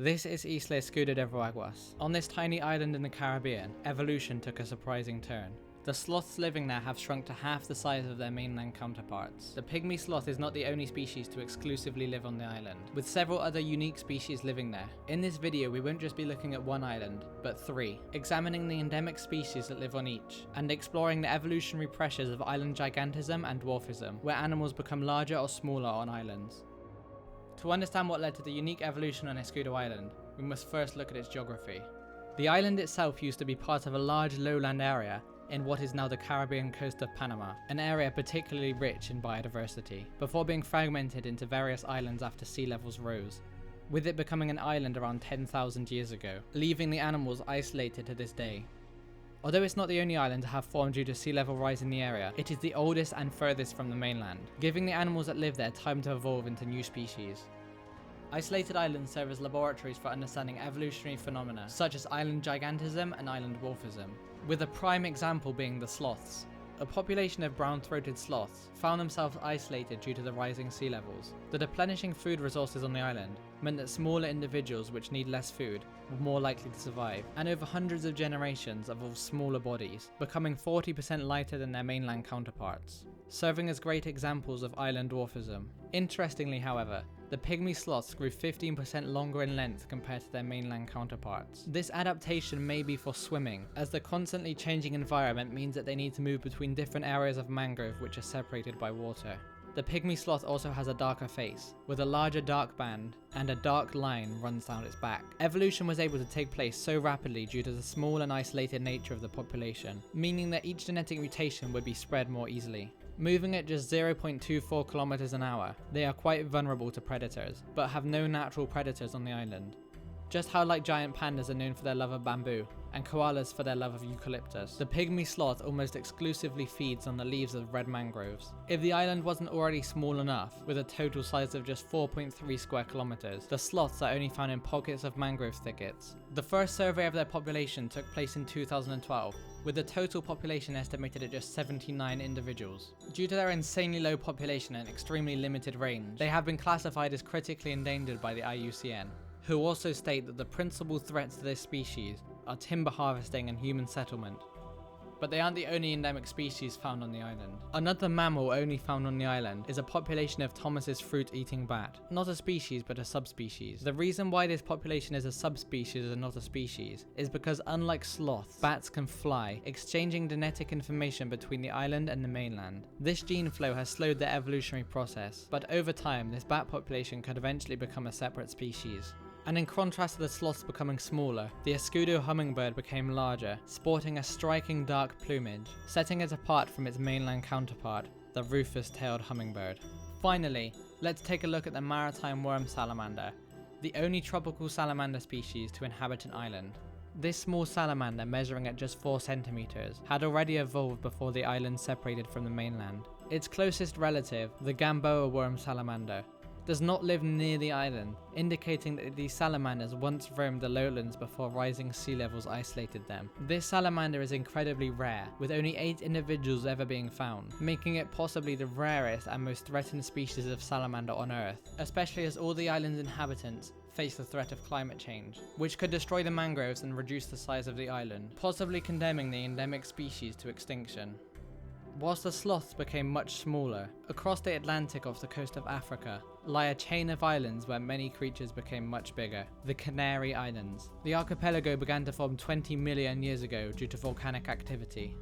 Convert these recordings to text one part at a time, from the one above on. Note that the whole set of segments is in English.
This is Isla Escudo de veraguas. On this tiny island in the Caribbean, evolution took a surprising turn. The sloths living there have shrunk to half the size of their mainland counterparts. The pygmy sloth is not the only species to exclusively live on the island, with several other unique species living there. In this video we won't just be looking at one island, but three, examining the endemic species that live on each, and exploring the evolutionary pressures of island gigantism and dwarfism, where animals become larger or smaller on islands. To understand what led to the unique evolution on Escudo Island, we must first look at its geography. The island itself used to be part of a large lowland area in what is now the Caribbean coast of Panama, an area particularly rich in biodiversity, before being fragmented into various islands after sea levels rose, with it becoming an island around 10,000 years ago, leaving the animals isolated to this day. Although it's not the only island to have formed due to sea level rise in the area, it is the oldest and furthest from the mainland, giving the animals that live there time to evolve into new species. Isolated islands serve as laboratories for understanding evolutionary phenomena such as island gigantism and island dwarfism, with a prime example being the sloths. A population of brown-throated sloths found themselves isolated due to the rising sea levels. The deplenishing food resources on the island meant that smaller individuals which need less food were more likely to survive, and over hundreds of generations evolved smaller bodies, becoming 40% lighter than their mainland counterparts, serving as great examples of island dwarfism. Interestingly, however, the pygmy sloths grew 15% longer in length compared to their mainland counterparts. This adaptation may be for swimming, as the constantly changing environment means that they need to move between different areas of mangrove which are separated by water. The pygmy sloth also has a darker face, with a larger dark band, and a dark line runs down its back. Evolution was able to take place so rapidly due to the small and isolated nature of the population, meaning that each genetic mutation would be spread more easily. Moving at just 0.24 kilometers an hour, they are quite vulnerable to predators, but have no natural predators on the island. Just how like giant pandas are known for their love of bamboo, and koalas for their love of eucalyptus, the pygmy sloth almost exclusively feeds on the leaves of red mangroves. If the island wasn't already small enough, with a total size of just 4.3 square kilometers, the sloths are only found in pockets of mangrove thickets. The first survey of their population took place in 2012, with the total population estimated at just 79 individuals. Due to their insanely low population and extremely limited range, they have been classified as critically endangered by the IUCN, who also state that the principal threats to this species are timber harvesting and human settlement. But they aren't the only endemic species found on the island. Another mammal only found on the island is a population of Thomas's fruit-eating bat. Not a species, but a subspecies. The reason why this population is a subspecies and not a species is because unlike sloths, bats can fly, exchanging genetic information between the island and the mainland. This gene flow has slowed the evolutionary process, but over time this bat population could eventually become a separate species. And in contrast to the sloths becoming smaller, the Escudo hummingbird became larger, sporting a striking dark plumage, setting it apart from its mainland counterpart, the rufous-tailed hummingbird. Finally, let's take a look at the maritime worm salamander, the only tropical salamander species to inhabit an island. This small salamander, measuring at just 4 centimeters, had already evolved before the island separated from the mainland. Its closest relative, the Gamboa worm salamander, does not live near the island, indicating that these salamanders once roamed the lowlands before rising sea levels isolated them. This salamander is incredibly rare, with only 8 individuals ever being found, making it possibly the rarest and most threatened species of salamander on Earth, especially as all the island's inhabitants face the threat of climate change, which could destroy the mangroves and reduce the size of the island, possibly condemning the endemic species to extinction. Whilst the sloths became much smaller, across the Atlantic off the coast of Africa lie a chain of islands where many creatures became much bigger, the Canary Islands. The archipelago began to form 20 million years ago due to volcanic activity.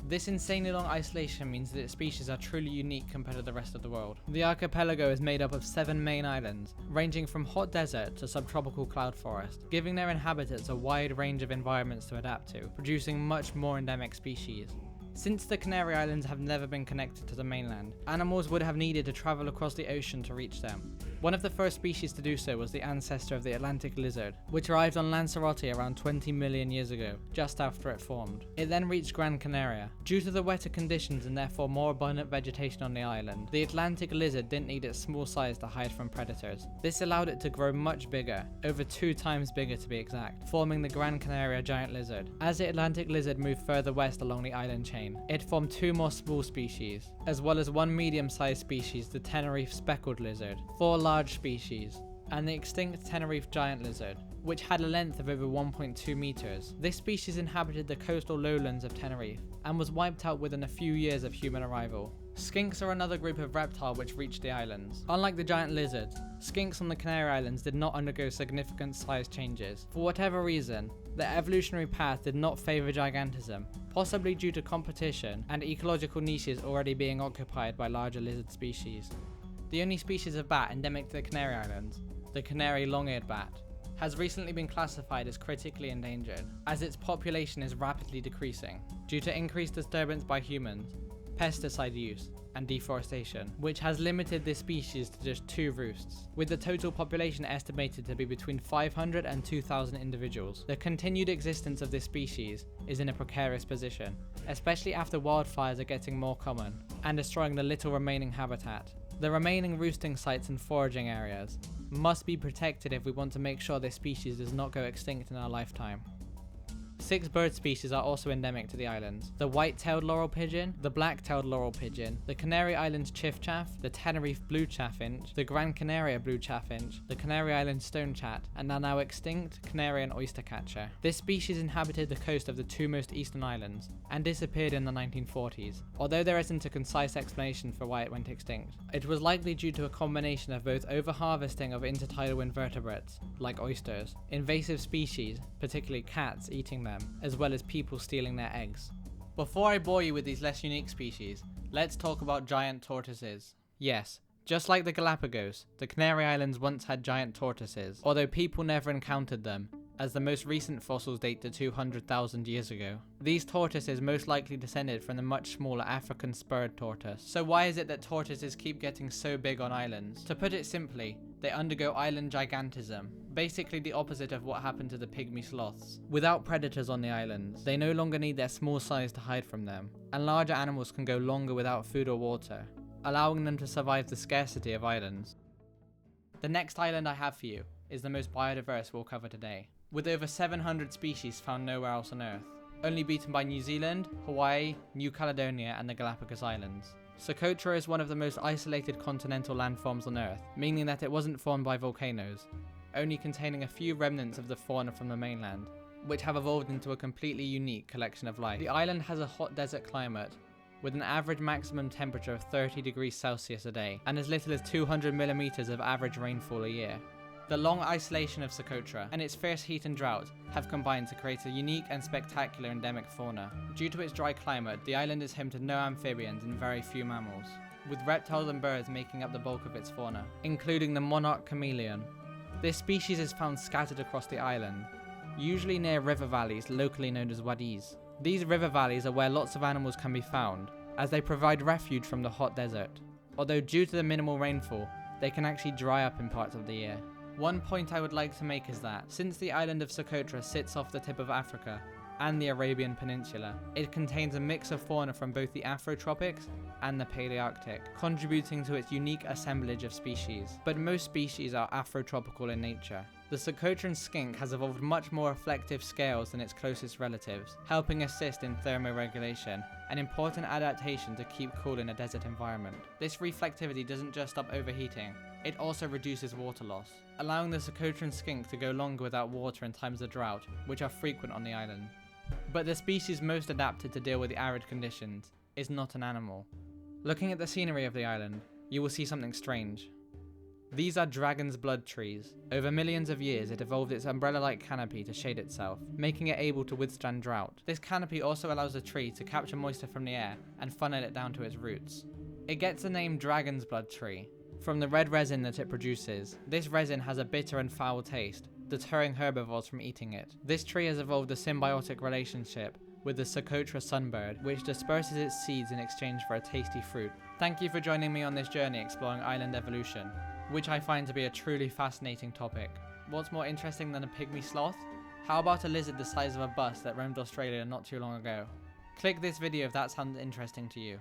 This insanely long isolation means that its species are truly unique compared to the rest of the world. The archipelago is made up of 7 main islands, ranging from hot desert to subtropical cloud forest, giving their inhabitants a wide range of environments to adapt to, producing much more endemic species. Since the Canary Islands have never been connected to the mainland, animals would have needed to travel across the ocean to reach them. One of the first species to do so was the ancestor of the Atlantic lizard, which arrived on Lanzarote around 20 million years ago, just after it formed. It then reached Gran Canaria. Due to the wetter conditions and therefore more abundant vegetation on the island, the Atlantic lizard didn't need its small size to hide from predators. This allowed it to grow much bigger, over 2 times bigger to be exact, forming the Gran Canaria giant lizard. As the Atlantic lizard moved further west along the island chain, it formed 2 more small species, as well as 1 medium-sized species, the Tenerife speckled lizard, 4 large species, and the extinct Tenerife giant lizard, which had a length of over 1.2 meters. This species inhabited the coastal lowlands of Tenerife and was wiped out within a few years of human arrival. Skinks are another group of reptile which reached the islands. Unlike the giant lizards, skinks on the Canary Islands did not undergo significant size changes. For whatever reason, their evolutionary path did not favour gigantism, possibly due to competition and ecological niches already being occupied by larger lizard species. The only species of bat endemic to the Canary Islands, the Canary long-eared bat, has recently been classified as critically endangered, as its population is rapidly decreasing due to increased disturbance by humans, pesticide use, and deforestation, which has limited this species to just 2 roosts, with the total population estimated to be between 500 and 2,000 individuals. The continued existence of this species is in a precarious position, especially after wildfires are getting more common and destroying the little remaining habitat. The remaining roosting sites and foraging areas must be protected if we want to make sure this species does not go extinct in our lifetime. 6 bird species are also endemic to the islands: the white-tailed laurel pigeon, the black-tailed laurel pigeon, the Canary Islands chiffchaff, the Tenerife blue chaffinch, the Gran Canaria blue chaffinch, the Canary Islands stonechat, and the now extinct Canarian oystercatcher. This species inhabited the coast of the 2 most eastern islands and disappeared in the 1940s, although there isn't a concise explanation for why it went extinct. It was likely due to a combination of both overharvesting of intertidal invertebrates, like oysters, invasive species, particularly cats, eating them, as well as people stealing their eggs. Before I bore you with these less unique species, let's talk about giant tortoises. Yes, just like the Galapagos, the Canary Islands once had giant tortoises, although people never encountered them, as the most recent fossils date to 200,000 years ago. These tortoises most likely descended from the much smaller African spurred tortoise. So why is it that tortoises keep getting so big on islands? To put it simply, they undergo island gigantism, basically the opposite of what happened to the pygmy sloths. Without predators on the islands, they no longer need their small size to hide from them, and larger animals can go longer without food or water, allowing them to survive the scarcity of islands. The next island I have for you is the most biodiverse we'll cover today, with over 700 species found nowhere else on Earth, only beaten by New Zealand, Hawaii, New Caledonia, and the Galapagos Islands. Socotra is one of the most isolated continental landforms on Earth, meaning that it wasn't formed by volcanoes, only containing a few remnants of the fauna from the mainland, which have evolved into a completely unique collection of life. The island has a hot desert climate, with an average maximum temperature of 30 degrees Celsius a day, and as little as 200 millimeters of average rainfall a year. The long isolation of Socotra and its fierce heat and drought have combined to create a unique and spectacular endemic fauna. Due to its dry climate, the island is home to no amphibians and very few mammals, with reptiles and birds making up the bulk of its fauna, including the monarch chameleon. This species is found scattered across the island, usually near river valleys locally known as wadis. These river valleys are where lots of animals can be found, as they provide refuge from the hot desert, although due to the minimal rainfall, they can actually dry up in parts of the year. One point I would like to make is that, since the island of Socotra sits off the tip of Africa and the Arabian Peninsula, it contains a mix of fauna from both the Afrotropics and the Palearctic, contributing to its unique assemblage of species. But most species are Afrotropical in nature. The Socotran skink has evolved much more reflective scales than its closest relatives, helping assist in thermoregulation, an important adaptation to keep cool in a desert environment. This reflectivity doesn't just stop overheating, it also reduces water loss, allowing the Socotran skink to go longer without water in times of drought, which are frequent on the island. But the species most adapted to deal with the arid conditions is not an animal. Looking at the scenery of the island, you will see something strange. These are dragon's blood trees. Over millions of years, it evolved its umbrella-like canopy to shade itself, making it able to withstand drought. This canopy also allows the tree to capture moisture from the air and funnel it down to its roots. It gets the name dragon's blood tree from the red resin that it produces. This resin has a bitter and foul taste, deterring herbivores from eating it. This tree has evolved a symbiotic relationship with the Socotra sunbird, which disperses its seeds in exchange for a tasty fruit. Thank you for joining me on this journey exploring island evolution, which I find to be a truly fascinating topic. What's more interesting than a pygmy sloth? How about a lizard the size of a bus that roamed Australia not too long ago? Click this video if that sounds interesting to you.